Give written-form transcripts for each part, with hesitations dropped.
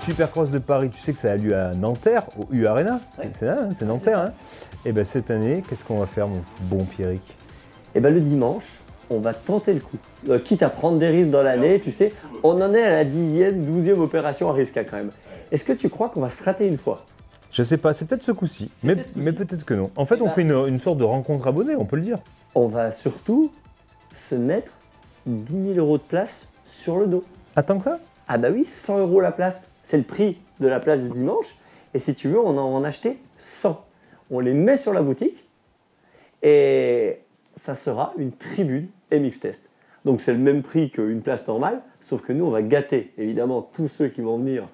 Supercross de Paris, tu sais que ça a lieu à Nanterre, au U Arena. Ouais. C'est Nanterre. Hein. Et ben cette année, qu'est-ce qu'on va faire, mon bon Pierrick? Et ben le dimanche, on va tenter le coup. Quitte à prendre des risques dans l'année, tu sais, on en est à la 10e, 12e opération à risque quand même. Est-ce que tu crois qu'on va se rater une fois? Je sais pas, c'est peut-être ce coup-ci, mais peut-être que non. En fait, on fait une sorte de rencontre abonnée, on peut le dire. On va surtout se mettre 10 000 € de place sur le dos. Attends que ça? Ah bah oui, 100 € la place. C'est le prix de la place du dimanche. Et si tu veux, on en en acheter 100. On les met sur la boutique et ça sera une tribune MX Test. Donc c'est le même prix qu'une place normale, sauf que nous, on va gâter évidemment tous ceux qui vont venir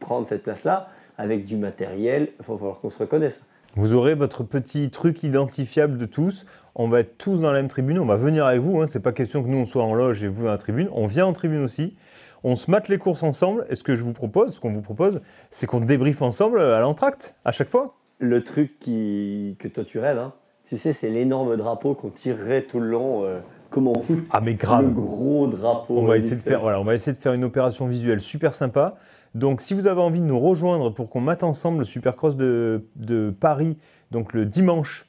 prendre cette place-là avec du matériel. Il va falloir qu'on se reconnaisse. Vous aurez votre petit truc identifiable de tous. On va être tous dans la même tribune. On va venir avec vous. Hein. C'est pas question que nous, on soit en loge et vous dans la tribune. On vient en tribune aussi. On se mate les courses ensemble. Et ce qu'on vous propose, c'est qu'on débriefe ensemble à l'entracte, à chaque fois. Le truc que toi tu rêves, hein, tu sais, c'est l'énorme drapeau qu'on tirerait tout le long, comme en foot. Ah mais grave. Le gros drapeau. On va essayer de faire une opération visuelle super sympa. Donc si vous avez envie de nous rejoindre pour qu'on mate ensemble le Supercross de Paris, donc le dimanche,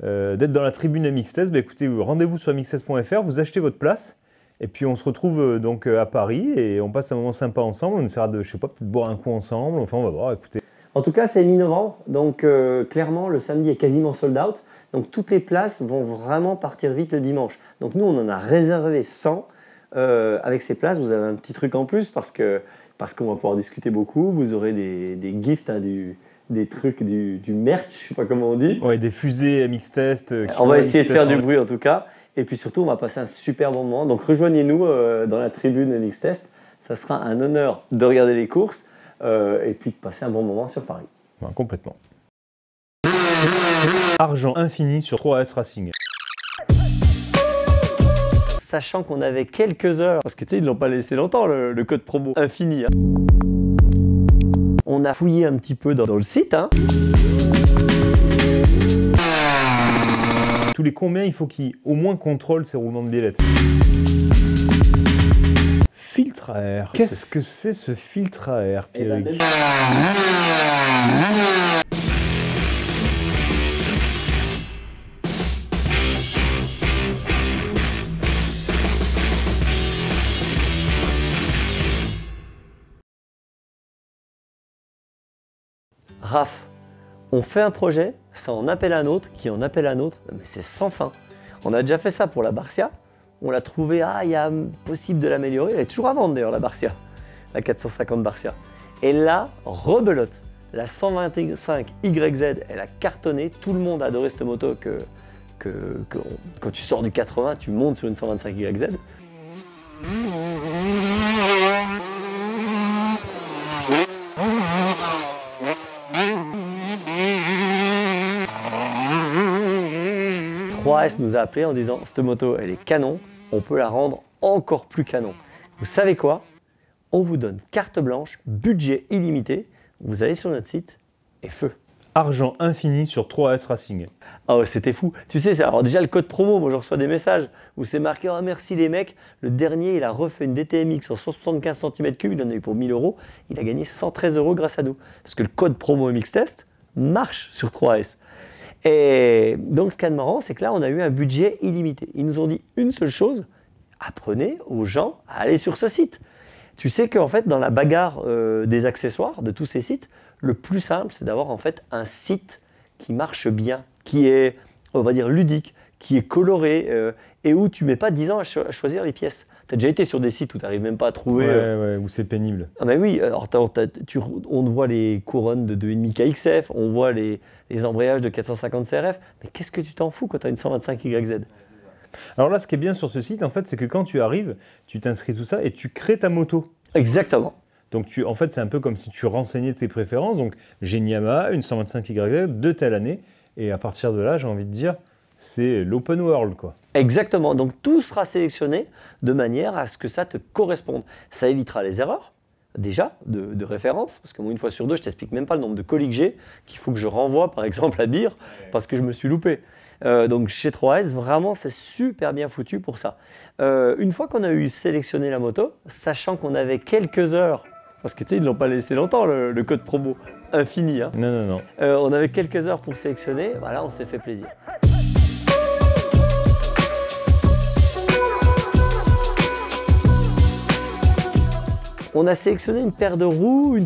d'être dans la tribune MX Test, bah écoutez, rendez-vous sur mxtest.fr, vous achetez votre place. Et puis on se retrouve donc à Paris et on passe un moment sympa ensemble. On essaiera de, je sais pas, peut-être boire un coup ensemble. Enfin, on va voir, écoutez. En tout cas, c'est mi-novembre, donc clairement, le samedi est quasiment sold out. Donc toutes les places vont vraiment partir vite le dimanche. Donc nous, on en a réservé 100. Avec ces places, vous avez un petit truc en plus parce qu'on va pouvoir discuter beaucoup. Vous aurez des gifts, hein, des trucs, du merch, je sais pas comment on dit. Ouais, des fusées MX Test. On va essayer de faire du bruit en tout cas. Et puis surtout, on va passer un super bon moment. Donc rejoignez-nous dans la tribune MX Test. Ça sera un honneur de regarder les courses et puis de passer un bon moment sur Paris. Ouais, complètement. Argent infini sur 3S Racing. Sachant qu'on avait quelques heures, parce que tu sais, ils ne l'ont pas laissé longtemps, le code promo infini. Hein. On a fouillé un petit peu dans le site. Hein. Tous les combien il faut qu'ils au moins contrôlent ces roulements de biellettes. Filtre à air. Qu'est-ce que c'est ce filtre à air, Pierrick? Raph, on fait un projet, ça en appelle un autre, qui en appelle un autre, mais c'est sans fin. On a déjà fait ça pour la Barcia, on l'a trouvé, il y a possible de l'améliorer, elle est toujours à vendre d'ailleurs la Barcia, la 450 Barcia. Et là, rebelote, la 125 YZ, elle a cartonné, tout le monde a adoré cette moto que quand tu sors du 80, tu montes sur une 125 YZ. S nous a appelé en disant cette moto elle est canon, on peut la rendre encore plus canon. Vous savez quoi? On vous donne carte blanche, budget illimité, vous allez sur notre site et feu. Argent infini sur 3S Racing. Ah ouais, c'était fou. Tu sais, alors déjà le code promo, moi je reçois des messages où c'est marqué oh, merci les mecs. Le dernier, il a refait une DTMX en 175 cm3, il en a eu pour 1000 €. Il a gagné 113 € grâce à nous. Parce que le code promo MX Test marche sur 3S. Et donc ce qui est marrant, c'est que là, on a eu un budget illimité. Ils nous ont dit une seule chose, apprenez aux gens à aller sur ce site. Tu sais qu'en fait, dans la bagarre des accessoires de tous ces sites, le plus simple, c'est d'avoir en fait un site qui marche bien, qui est, on va dire, ludique, qui est coloré et où tu ne mets pas 10 ans à choisir les pièces. Tu as déjà été sur des sites où tu n'arrives même pas à trouver… Ouais, où c'est pénible. Ah ben oui, alors on voit les couronnes de 2,5 KXF, on voit les embrayages de 450 CRF, mais qu'est-ce que tu t'en fous quand tu as une 125 YZ? Alors là, ce qui est bien sur ce site, en fait, c'est que quand tu arrives, tu t'inscris tout ça et tu crées ta moto. Exactement. Donc en fait, c'est un peu comme si tu renseignais tes préférences. Donc j'ai une Yamaha, une 125 YZ de telle année, et à partir de là, j'ai envie de dire, c'est l'open world, quoi. Exactement. Donc tout sera sélectionné de manière à ce que ça te corresponde. Ça évitera les erreurs, déjà, de référence, parce que moi, une fois sur deux, je t'explique même pas le nombre de colis que j'ai, qu'il faut que je renvoie, par exemple, à Beer, parce que je me suis loupé. Donc chez 3S, vraiment, c'est super bien foutu pour ça. Une fois qu'on a eu sélectionné la moto, sachant qu'on avait quelques heures Parce que tu sais, ils ne l'ont pas laissé longtemps, le code promo. Infini. Hein. Non, non, non. On avait quelques heures pour sélectionner. Voilà, on s'est fait plaisir. On a sélectionné une paire de roues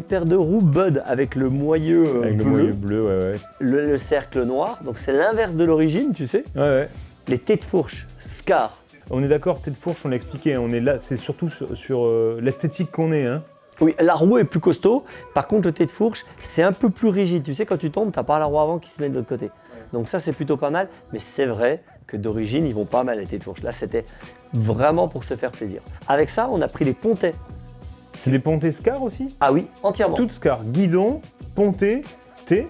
Bud avec le moyeu Avec bleu, le moyeu bleu, ouais, ouais. le cercle noir. Donc c'est l'inverse de l'origine, tu sais. Ouais, ouais. Les têtes fourches, Scar. On est d'accord, tête fourche, on l'a expliqué, hein, on est là, c'est surtout sur l'esthétique qu'on est. Hein. Oui, la roue est plus costaud. Par contre, le tête fourche, c'est un peu plus rigide. Tu sais, quand tu tombes, tu n'as pas la roue avant qui se met de l'autre côté. Ouais. Donc ça, c'est plutôt pas mal. Mais c'est vrai que d'origine, ils vont pas mal les têtes fourches. Là, c'était vraiment pour se faire plaisir. Avec ça, on a pris les pontets. C'est des pontets Scar aussi? Ah oui, entièrement. Tout Scar, guidon, pontet, T,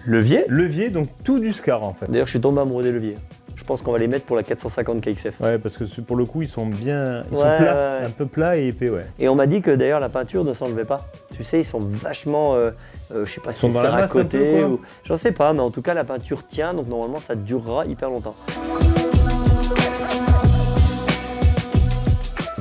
levier, donc tout du Scar en fait. D'ailleurs, je suis tombé amoureux des leviers. Je pense qu'on va les mettre pour la 450 KXF. Ouais, parce que pour le coup, ils sont bien, ils sont plats, un peu plats et épais, ouais. Et on m'a dit que d'ailleurs la peinture ne s'enlevait pas. Tu sais, ils sont vachement, je sais pas si c'est à côté ou, j'en sais pas, mais en tout cas la peinture tient, donc normalement ça durera hyper longtemps.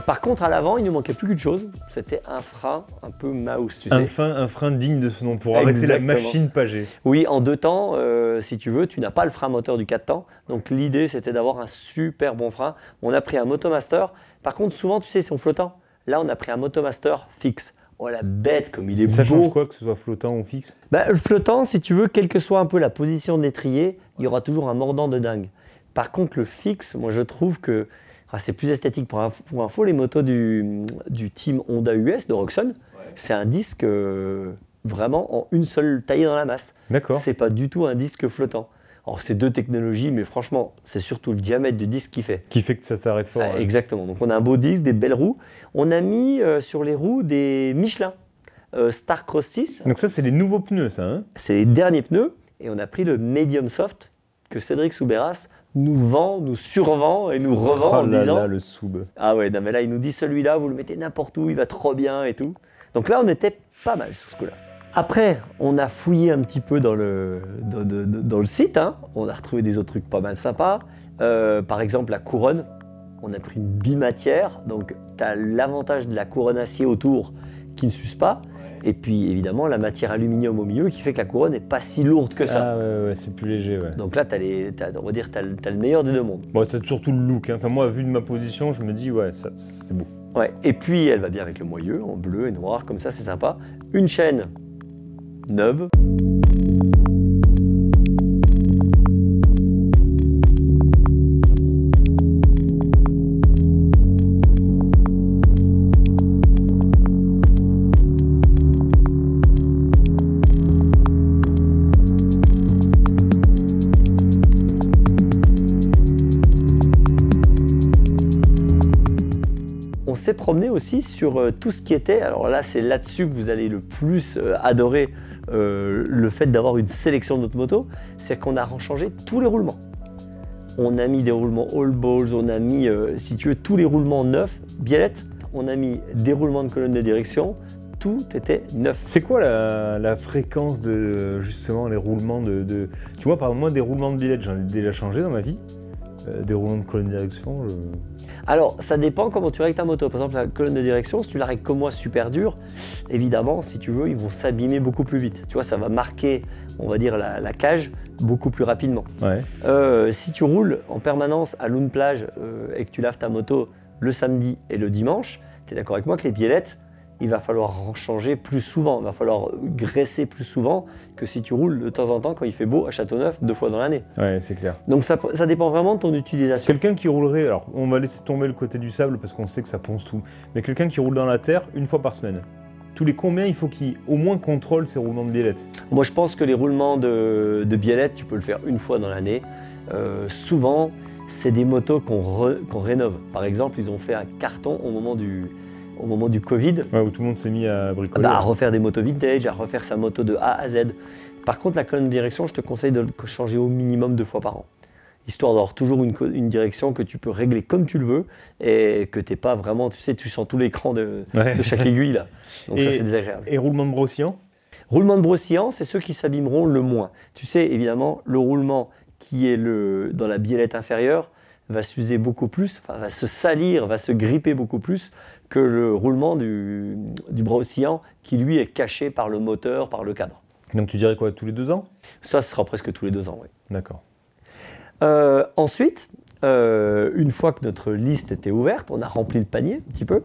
Par contre, à l'avant, il ne manquait plus qu'une chose, c'était un frein un peu mouse, tu sais. Un frein digne de ce nom, pour arrêter la machine Pagé. Oui, en 2 temps, si tu veux, tu n'as pas le frein moteur du 4 temps. Donc l'idée, c'était d'avoir un super bon frein. On a pris un Motomaster. Par contre, souvent, tu sais, ils sont flottants. Là, on a pris un Motomaster fixe. Oh la bête, comme il est beau. Ça change quoi, que ce soit flottant ou fixe? Le flottant, si tu veux, quelle que soit un peu la position de l'étrier, il y aura toujours un mordant de dingue. Par contre, le fixe, moi, je trouve que c'est plus esthétique. Pour info, les motos du team Honda US de Roxxon, c'est un disque vraiment en une seule taillée dans la masse. D'accord. C'est pas du tout un disque flottant. Alors c'est 2 technologies, mais franchement, c'est surtout le diamètre du disque qui fait. Qui fait que ça s'arrête fort. Ouais. Exactement. Donc on a un beau disque, des belles roues. On a mis sur les roues des Michelin Starcross 6. Donc ça, c'est les nouveaux pneus, ça, hein? C'est les derniers pneus. Et on a pris le Medium Soft que Cédric Soubeyras nous vend, nous survend et nous revend en disant... Là, le soub. Ah ouais, non mais là, il nous dit celui-là, vous le mettez n'importe où, il va trop bien et tout. Donc là, on était pas mal sur ce coup-là. Après, on a fouillé un petit peu dans le site. Hein. On a retrouvé des autres trucs pas mal sympas. Par exemple, la couronne. On a pris une bimatière. Donc, tu as l'avantage de la couronne acier autour qui ne s'use pas. Et puis, évidemment, la matière aluminium au milieu qui fait que la couronne n'est pas si lourde que ça. Ah ouais, c'est plus léger, ouais. Donc là, on va dire t'as le meilleur des deux mondes. Bon, c'est surtout le look. Hein. Enfin, moi, vu de ma position, je me dis, ouais, ça, c'est beau. Ouais. Et puis, elle va bien avec le moyeu, en bleu et noir, comme ça, c'est sympa. Une chaîne neuve. On s'est promené aussi sur tout ce qui était, alors là c'est là-dessus que vous allez le plus adorer le fait d'avoir une sélection de notre moto, c'est qu'on a rechangé tous les roulements. On a mis des roulements all balls, on a mis, si tu veux, tous les roulements neufs, biellette, on a mis des roulements de colonne de direction, tout était neuf. C'est quoi la fréquence de justement les roulements de... Tu vois, par exemple, moi, des roulements de biellette, j'en ai déjà changé dans ma vie. Des roulements de colonne de direction, Alors, ça dépend comment tu règles ta moto. Par exemple, la colonne de direction, si tu la règles comme moi super dure, évidemment, si tu veux, ils vont s'abîmer beaucoup plus vite. Tu vois, ça va marquer, on va dire, la cage beaucoup plus rapidement. Ouais. Si tu roules en permanence à Loon Plage et que tu laves ta moto le samedi et le dimanche, tu es d'accord avec moi que les biellettes, il va falloir en changer plus souvent, il va falloir graisser plus souvent que si tu roules de temps en temps quand il fait beau à Châteauneuf 2 fois dans l'année. Ouais, c'est clair. Donc ça dépend vraiment de ton utilisation. Quelqu'un qui roulerait, alors on va laisser tomber le côté du sable parce qu'on sait que ça ponce tout, mais quelqu'un qui roule dans la terre une fois par semaine, tous les combien il faut qu'il au moins contrôle ses roulements de biellette? Moi je pense que les roulements de biellette, tu peux le faire une fois dans l'année. Souvent, c'est des motos qu'on rénove. Par exemple, ils ont fait un carton au moment du Covid. Ouais, où tout le monde s'est mis à bricoler. À refaire des motos vintage, à refaire sa moto de A à Z. Par contre, la colonne de direction, je te conseille de le changer au minimum 2 fois par an. Histoire d'avoir toujours une direction que tu peux régler comme tu le veux et que tu n'es pas vraiment, tu sais, tu sens tout l'écran de chaque aiguille là. Donc ça, c'est désagréable. Et roulement de Brossillan? Roulement de Brossillan, c'est ceux qui s'abîmeront le moins. Tu sais, évidemment, le roulement qui est dans la biellette inférieure va s'user beaucoup plus, va se salir, va se gripper beaucoup plus que le roulement du bras oscillant qui lui est caché par le moteur, par le cadre. Donc tu dirais quoi, tous les 2 ans? Ça, ce sera presque tous les 2 ans, oui. D'accord. Ensuite, une fois que notre liste était ouverte, on a rempli le panier un petit peu,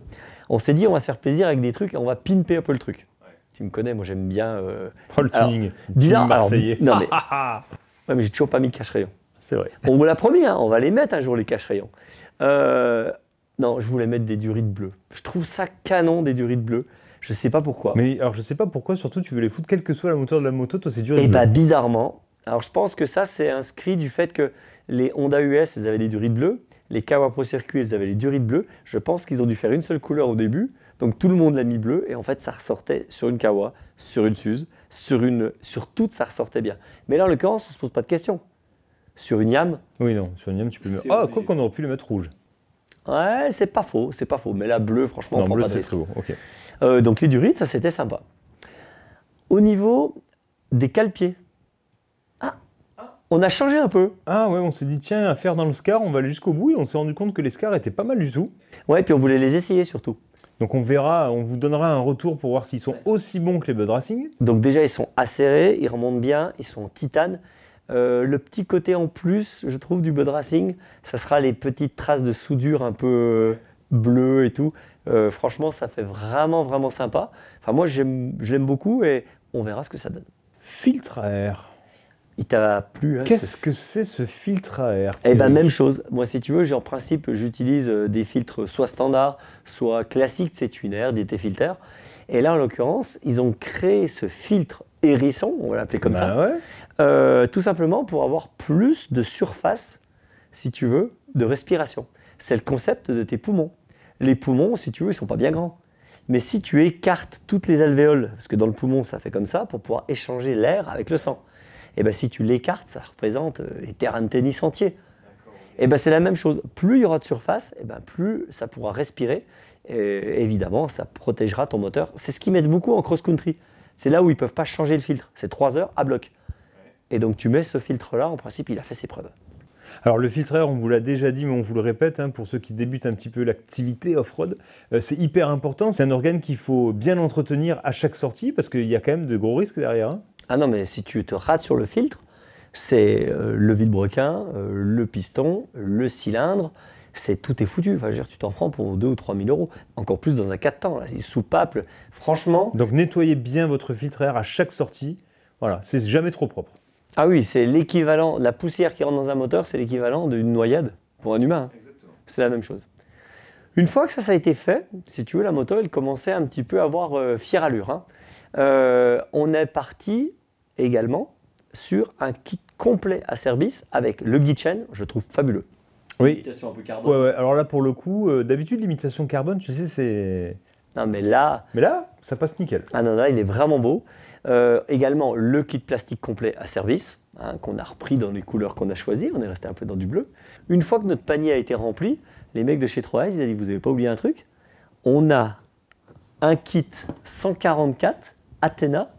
on s'est dit on va se faire plaisir avec des trucs et on va pimper un peu le truc. Ouais. Tu me connais, moi j'aime bien... Oh, le tuning, bizarre, marseillais. Alors, non mais, ouais, mais j'ai toujours pas mis de cache-rayon. C'est vrai. On vous l'a promis, hein, on va les mettre un jour les cache-rayons. Non, je voulais mettre des durites bleues. Je trouve ça canon des durites bleues. Je sais pas pourquoi. Mais alors je sais pas pourquoi, surtout tu veux les foutre quel que soit la moteur de la moto, toi c'est durites Et bleues. bah bizarrement, alors je pense que ça c'est inscrit du fait que les Honda US, elles avaient des durites bleues, les Kawa Pro Circuit, elles avaient les durites bleues. Je pense qu'ils ont dû faire une seule couleur au début, donc tout le monde l'a mis bleu et en fait ça ressortait sur une Kawa, sur une Suze, sur toutes ça ressortait bien. Mais là en l'occurrence on se pose pas de questions. Sur une Yam. Oui non, sur une Yam tu peux mettre. Ah quoi qu'on aurait pu les mettre rouge. Ouais, c'est pas faux. Mais la bleue, franchement, non, on prend bleu, pas de c'est risque. très beau. Ok. Donc les durites, ça c'était sympa. Au niveau des cale-pieds, on a changé un peu. Ah ouais, on s'est dit tiens, à faire dans le SCAR, on va aller jusqu'au bout et on s'est rendu compte que les SCAR étaient pas mal du tout. Ouais, puis on voulait les essayer surtout. Donc on verra, on vous donnera un retour pour voir s'ils sont aussi bons que les Bud Racing. Donc déjà, ils sont acérés, ils remontent bien, ils sont en titane. Le petit côté en plus, je trouve, du Bud Racing, ça sera les petites traces de soudure un peu bleues et tout. Franchement, ça fait vraiment, vraiment sympa. Enfin, moi, je l'aime beaucoup et on verra ce que ça donne. Filtre à air. Il t'a plu, hein, Qu'est-ce que c'est ce filtre à air? Eh ben même chose. Moi, si tu veux, en principe, j'utilise des filtres soit standards, soit classiques, c'est tunaire, DT filter. Et là, en l'occurrence, ils ont créé ce filtre hérisson, on va l'appeler comme ça, ouais. tout simplement pour avoir plus de surface, si tu veux, de respiration. C'est le concept de tes poumons. Les poumons, si tu veux, ils sont pas bien grands. Mais si tu écartes toutes les alvéoles, parce que dans le poumon, ça fait comme ça, pour pouvoir échanger l'air avec le sang. Et ben si tu l'écartes, ça représente les terrains de tennis entiers. Et ben c'est la même chose. Plus il y aura de surface, et ben plus ça pourra respirer. Et évidemment, ça protégera ton moteur. C'est ce qu'ils mettent beaucoup en cross-country. C'est là où ils ne peuvent pas changer le filtre. C'est 3 heures à bloc. Et donc tu mets ce filtre-là, en principe, il a fait ses preuves. Alors le filtre à air, on vous l'a déjà dit, mais on vous le répète, hein, pour ceux qui débutent un petit peu l'activité off-road, c'est hyper important. C'est un organe qu'il faut bien entretenir à chaque sortie, parce qu'il y a quand même de gros risques derrière. Hein. Ah non, mais si tu te rates sur le filtre, c'est le vilebrequin, le piston, le cylindre, tout est foutu. Enfin, je veux dire, tu t'en prends pour 2 ou 3 000 euros. Encore plus dans un 4 temps, là, c'est soupape. Franchement. Donc nettoyez bien votre filtre à air à chaque sortie. Voilà, c'est jamais trop propre. Ah oui, c'est l'équivalent, la poussière qui rentre dans un moteur, c'est l'équivalent d'une noyade pour un humain. Exactement. C'est la même chose. Une fois que ça a été fait, si tu veux, la moto, elle commençait un petit peu à avoir fière allure. Hein. On est parti également sur un kit complet à service avec le guide chaîne, je trouve fabuleux. Oui. L'imitation un peu carbone. Ouais. Alors là, pour le coup, d'habitude, l'imitation carbone, tu sais, c'est... Non, mais là, ça passe nickel. Ah non, là, il est vraiment beau. Également, le kit plastique complet à service, hein, qu'on a repris dans les couleurs qu'on a choisies. On est resté un peu dans du bleu. Une fois que notre panier a été rempli, les mecs de chez 3S, ils ont dit, vous n'avez pas oublié un truc? On a un kit 144 Athena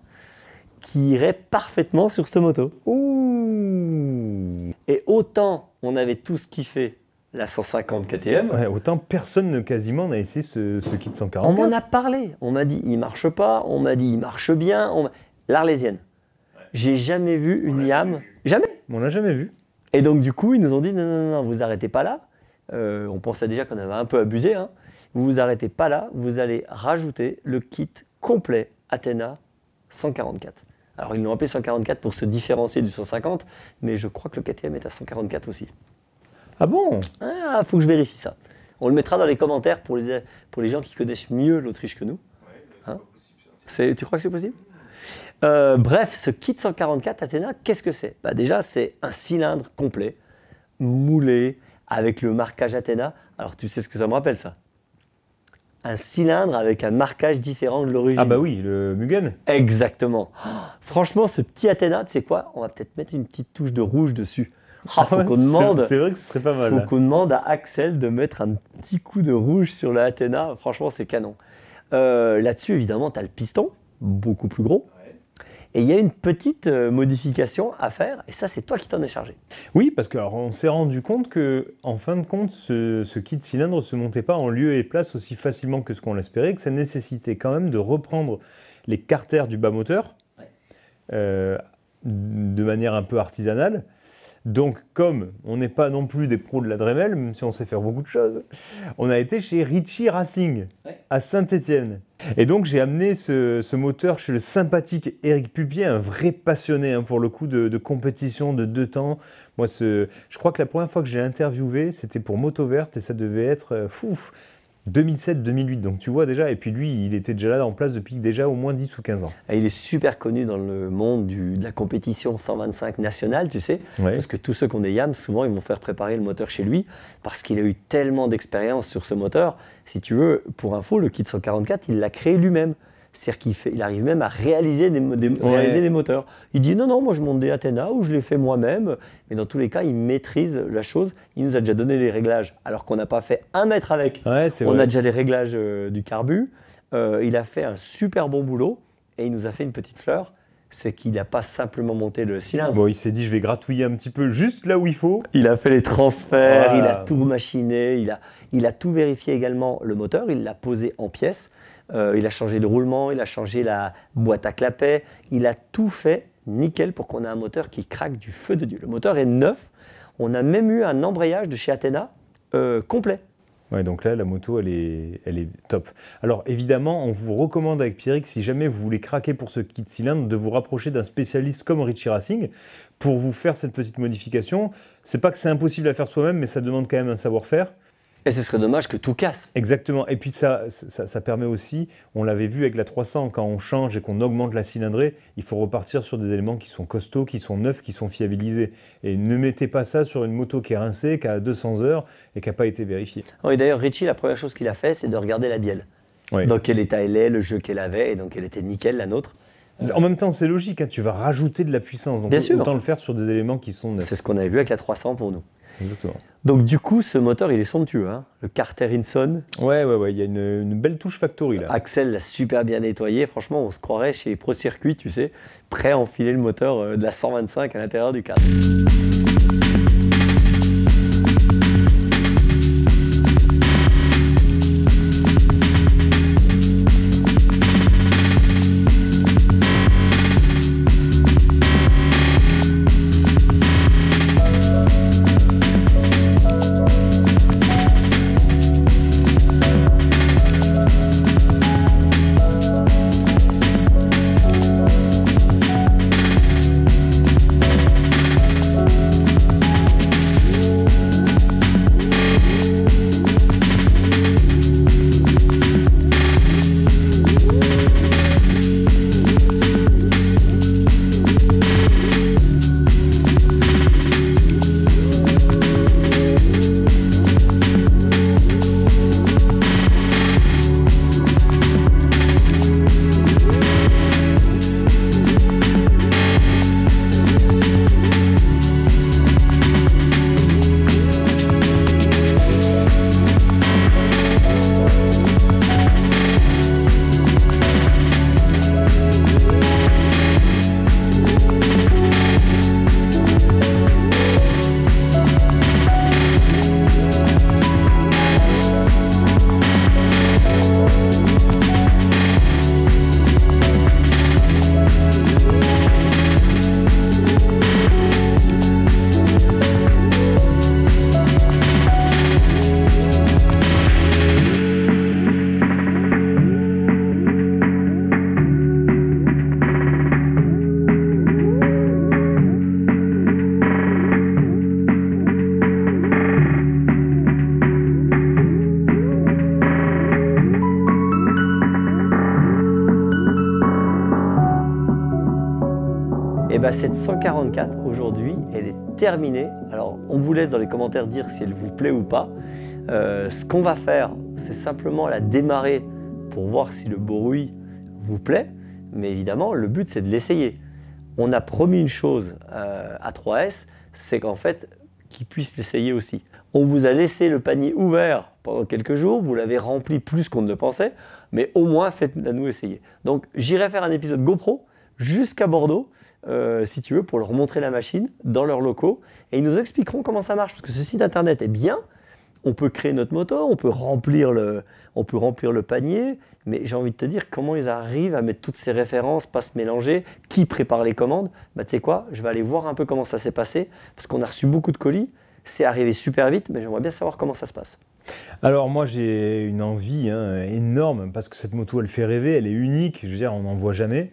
qui irait parfaitement sur cette moto. Ouh. Et autant on avait tous kiffé la 150 KTM. Ouais, autant personne quasiment n'a essayé ce kit 144. On m'en a parlé. On m'a dit il marche pas. On m'a dit il marche bien. L'Arlésienne. Ouais. J'ai jamais vu une Yam. Jamais. On l'a jamais vu. Et donc du coup ils nous ont dit non, vous arrêtez pas là. On pensait déjà qu'on avait un peu abusé. Hein. Vous arrêtez pas là. Vous allez rajouter le kit complet Athena 144. Alors ils l'ont appelé 144 pour se différencier du 150, mais je crois que le KTM est à 144 aussi. Ah bon? Ah, faut que je vérifie ça. On le mettra dans les commentaires pour les gens qui connaissent mieux l'Autriche que nous. Ouais, c'est pas possible. Tu crois que c'est possible? Bref, ce kit 144 Athena, qu'est-ce que c'est? Déjà, c'est un cylindre complet, moulé, avec le marquage Athena. Alors, tu sais ce que ça me rappelle, ça? Un cylindre avec un marquage différent de l'origine. Ah bah oui, le Mugen. Exactement. Oh, franchement, ce petit Athena, tu sais quoi? On va peut-être mettre une petite touche de rouge dessus. C'est vrai que ce serait pas mal. Faut qu'on demande à Axel de mettre un petit coup de rouge sur la Athena. Franchement, c'est canon. Là-dessus, évidemment, tu as le piston, beaucoup plus gros. Ouais. Et il y a une petite modification à faire, et ça, c'est toi qui t'en es chargé. Oui, parce qu'on s'est rendu compte que, en fin de compte, ce kit cylindre ne se montait pas en lieu et place aussi facilement que ce qu'on l'espérait, que ça nécessitait quand même de reprendre les carters du bas moteur de manière un peu artisanale. Donc, comme on n'est pas non plus des pros de la Dremel, même si on sait faire beaucoup de choses, on a été chez Ritchie Racing, à Saint-Étienne. Et donc, j'ai amené ce moteur chez le sympathique Éric Pupier, un vrai passionné pour le coup de compétition de 2 temps. Moi, je crois que la première fois que j'ai interviewé, c'était pour Moto Verte et ça devait être 2007-2008, donc tu vois déjà, et puis lui, il était déjà là en place depuis déjà au moins 10 ou 15 ans. Et il est super connu dans le monde de la compétition 125 nationale, tu sais, parce que tous ceux qui ont des Yams, souvent, ils vont faire préparer le moteur chez lui, parce qu'il a eu tellement d'expérience sur ce moteur. Si tu veux, pour info, le kit 144, il l'a créé lui-même. C'est-à-dire qu'il arrive même à réaliser des moteurs. Il dit non, moi je monte des Athena ou je les fais moi-même. Mais dans tous les cas, il maîtrise la chose. Il nous a déjà donné les réglages alors qu'on n'a pas fait 1 mètre avec. On a déjà les réglages du carbu. Il a fait un super bon boulot et il nous a fait une petite fleur. C'est qu'il n'a pas simplement monté le cylindre. Bon, il s'est dit je vais gratouiller un petit peu juste là où il faut. Il a fait les transferts, il a tout machiné, il a tout vérifié également le moteur, il l'a posé en pièces. Il a changé le roulement, il a changé la boîte à clapet, il a tout fait nickel pour qu'on ait un moteur qui craque du feu de Dieu. Le moteur est neuf, on a même eu un embrayage de chez Athena complet. Ouais, donc là, la moto, elle est top. Alors évidemment, on vous recommande avec Pierrick, si jamais vous voulez craquer pour ce kit cylindre, de vous rapprocher d'un spécialiste comme Ritchie Racing pour vous faire cette petite modification. C'est pas que c'est impossible à faire soi-même, mais ça demande quand même un savoir-faire. Et ce serait dommage que tout casse. Exactement. Et puis ça permet aussi, on l'avait vu avec la 300, quand on change et qu'on augmente la cylindrée, il faut repartir sur des éléments qui sont costauds, qui sont neufs, qui sont fiabilisés. Et ne mettez pas ça sur une moto qui est rincée, qui a 200 heures et qui n'a pas été vérifiée. Et d'ailleurs, Ritchie, la première chose qu'il a fait, c'est de regarder la dièle. Dans quel état elle est, le jeu qu'elle avait, et donc elle était nickel, la nôtre. En même temps, c'est logique, tu vas rajouter de la puissance. Donc autant le faire sur des éléments qui sont neufs. C'est ce qu'on avait vu avec la 300 pour nous. Exactement. Donc du coup, ce moteur, il est somptueux, le Carter Inson. Ouais, il y a une belle touche factory là. Axel l'a super bien nettoyé. Franchement, on se croirait chez Pro Circuit, tu sais, prêt à enfiler le moteur de la 125 à l'intérieur du cadre. Et bien cette 144 aujourd'hui, elle est terminée. Alors on vous laisse dans les commentaires dire si elle vous plaît ou pas. Ce qu'on va faire, c'est simplement la démarrer pour voir si le bruit vous plaît. Mais évidemment, le but c'est de l'essayer. On a promis une chose à 3S, c'est qu'en fait, qu'ils puissent l'essayer aussi. On vous a laissé le panier ouvert pendant quelques jours, vous l'avez rempli plus qu'on ne le pensait, mais au moins faites-la nous essayer. Donc j'irai faire un épisode GoPro jusqu'à Bordeaux, si tu veux, pour leur montrer la machine dans leurs locaux. Et ils nous expliqueront comment ça marche. Parce que ce site internet est bien. On peut créer notre moto, on peut remplir le panier. Mais j'ai envie de te dire comment ils arrivent à mettre toutes ces références, pas se mélanger, qui prépare les commandes. Bah, tu sais quoi, je vais aller voir un peu comment ça s'est passé. Parce qu'on a reçu beaucoup de colis. C'est arrivé super vite, mais j'aimerais bien savoir comment ça se passe. Alors moi j'ai une envie énorme parce que cette moto elle fait rêver, elle est unique, je veux dire on n'en voit jamais.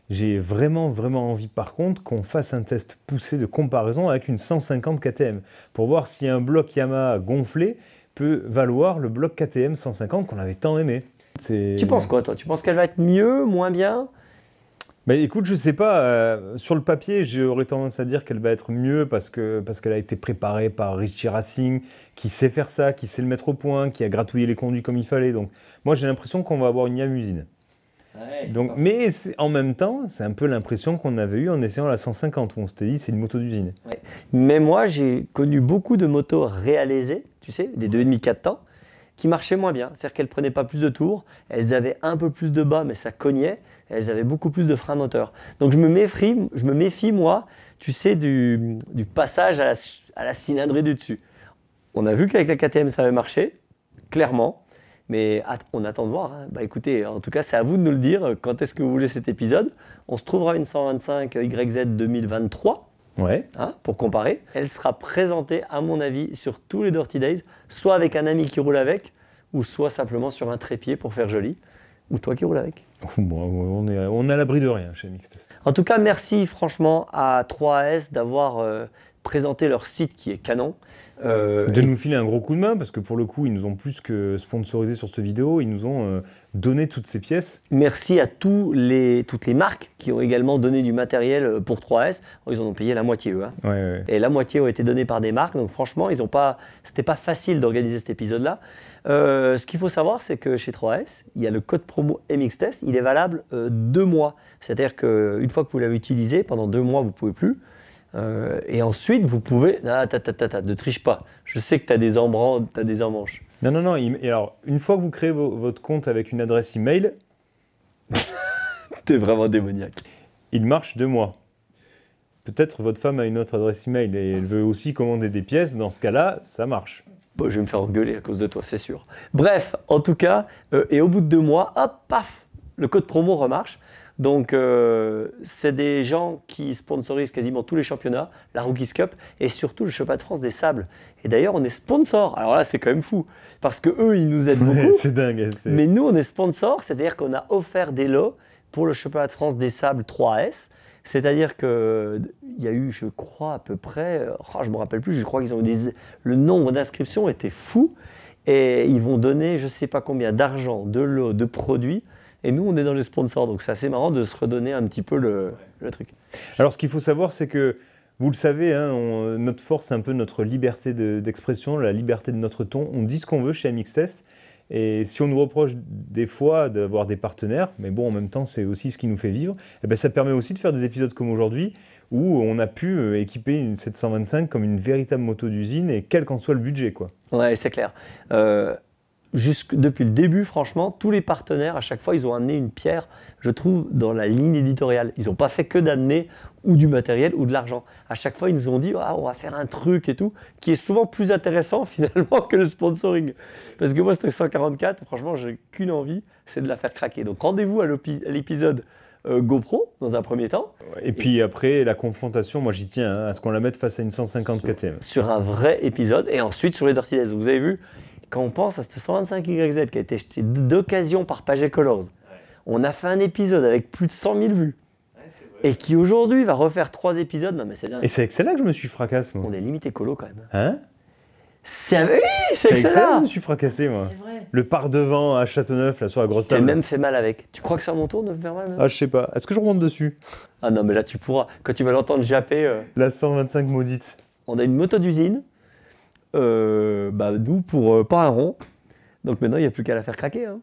J'ai vraiment envie par contre qu'on fasse un test poussé de comparaison avec une 150 KTM pour voir si un bloc Yamaha gonflé peut valoir le bloc KTM 150 qu'on avait tant aimé. Tu penses quoi toi? Tu penses qu'elle va être mieux, moins bien? Bah, écoute, je sais pas, sur le papier, j'aurais tendance à dire qu'elle va être mieux parce qu'elle a été préparée par Richie Racing, qui sait faire ça, qui sait le mettre au point, qui a gratouillé les conduits comme il fallait. Donc, moi, j'ai l'impression qu'on va avoir une Yamusine. Ouais, Donc, mais en même temps, c'est un peu l'impression qu'on avait eue en essayant la 150, où on s'était dit c'est une moto d'usine. Ouais. Mais moi, j'ai connu beaucoup de motos réalisées, tu sais, des 2,5-4 temps, qui marchaient moins bien. C'est-à-dire qu'elles ne prenaient pas plus de tours, elles avaient un peu plus de bas, mais ça cognait. Elles avaient beaucoup plus de frein moteur. Donc je me méfie moi, tu sais, du passage à la cylindrée du dessus. On a vu qu'avec la KTM ça avait marché, clairement, mais on attend de voir. Hein. Bah écoutez, en tout cas c'est à vous de nous le dire, quand est-ce que vous voulez cet épisode. On se trouvera une 125 YZ 2023, Ouais. pour comparer. Elle sera présentée à mon avis sur tous les Dirty Days, soit avec un ami qui roule avec, ou soit simplement sur un trépied pour faire joli. Ou toi qui roules avec. Bon, on est à l'abri de rien chez Mixtest. En tout cas, merci franchement à 3AS d'avoir présenté leur site qui est canon. De nous filer un gros coup de main, parce que pour le coup, ils nous ont plus que sponsorisé sur cette vidéo, ils nous ont donné toutes ces pièces. Merci à toutes les marques qui ont également donné du matériel pour 3AS. Ils en ont payé la moitié, eux. Hein. Ouais. Et la moitié ont été donnés par des marques. Donc franchement, c'était pas facile d'organiser cet épisode-là. Ce qu'il faut savoir, c'est que chez 3AS, il y a le code promo MXTest. Il est valable 2 mois. C'est-à-dire qu'une fois que vous l'avez utilisé, pendant 2 mois, vous ne pouvez plus. Et ensuite, vous pouvez... ne triche pas. Je sais que tu as des emmanches. Non. Et alors, une fois que vous créez votre compte avec une adresse email, T'es vraiment démoniaque. il marche 2 mois. Peut-être votre femme a une autre adresse email et elle veut aussi commander des pièces. Dans ce cas-là, ça marche. Bon, je vais me faire engueuler à cause de toi, c'est sûr. Bref, en tout cas, et au bout de 2 mois, hop, paf, le code promo remarche. Donc, c'est des gens qui sponsorisent quasiment tous les championnats, la Rookies Cup et surtout le Championnat de France des sables. Et d'ailleurs, on est sponsor. Alors là, c'est quand même fou parce que eux, ils nous aident beaucoup. C'est dingue. Mais nous, on est sponsor, c'est-à-dire qu'on a offert des lots pour le Championnat de France des sables 3AS. C'est-à-dire qu'il y a eu, je crois, à peu près, je ne me rappelle plus, je crois qu'ils ont eu le nombre d'inscriptions était fou. Et ils vont donner, je ne sais pas combien d'argent, de lots, de produits. Et nous, on est dans les sponsors, donc c'est assez marrant de se redonner un petit peu le truc. Alors, ce qu'il faut savoir, c'est que, vous le savez, notre force, c'est un peu notre liberté d'expression, la liberté de notre ton. On dit ce qu'on veut chez MXTest. Et si on nous reproche des fois d'avoir des partenaires, mais bon, en même temps, c'est aussi ce qui nous fait vivre, et ça permet aussi de faire des épisodes comme aujourd'hui, où on a pu équiper une 725 comme une véritable moto d'usine, et quel qu'en soit le budget, quoi. Ouais, c'est clair. Depuis le début, franchement, tous les partenaires, à chaque fois, ils ont amené une pierre, je trouve, dans la ligne éditoriale. Ils n'ont pas fait que d'amener ou du matériel ou de l'argent. À chaque fois, ils nous ont dit on va faire un truc et tout, qui est souvent plus intéressant finalement que le sponsoring. Parce que moi, cette 144, franchement, j'ai qu'une envie, c'est de la faire craquer. Donc rendez-vous à l'épisode GoPro dans un premier temps. Et puis après, la confrontation, moi j'y tiens, à ce qu'on la mette face à une 150 KTM. Sur un vrai épisode, et ensuite sur les Dirty Days. Vous avez vu, quand on pense à cette 125 YZ qui a été achetée d'occasion par Paget Colors, on a fait un épisode avec plus de 100 000 vues. Et qui aujourd'hui va refaire 3 épisodes. Non mais c'est dingue. Et c'est avec celle-là que je me suis fracassé, moi. On est limite écolo quand même. Hein? Oui, c'est avec celle-là celle-là. que je me suis fracassé, moi. C'est vrai. Le par-devant à Châteauneuf, là, sur la grosse Tu t'es table. même fait mal avec. Tu crois que c'est à mon tour de me faire mal même? Ah, je sais pas. Est-ce que je remonte dessus? Ah non mais là tu pourras. Quand tu vas l'entendre japper. La 125 maudite. On a une moto d'usine. Nous pour pas un rond. Donc maintenant il n'y a plus qu'à la faire craquer. Hein.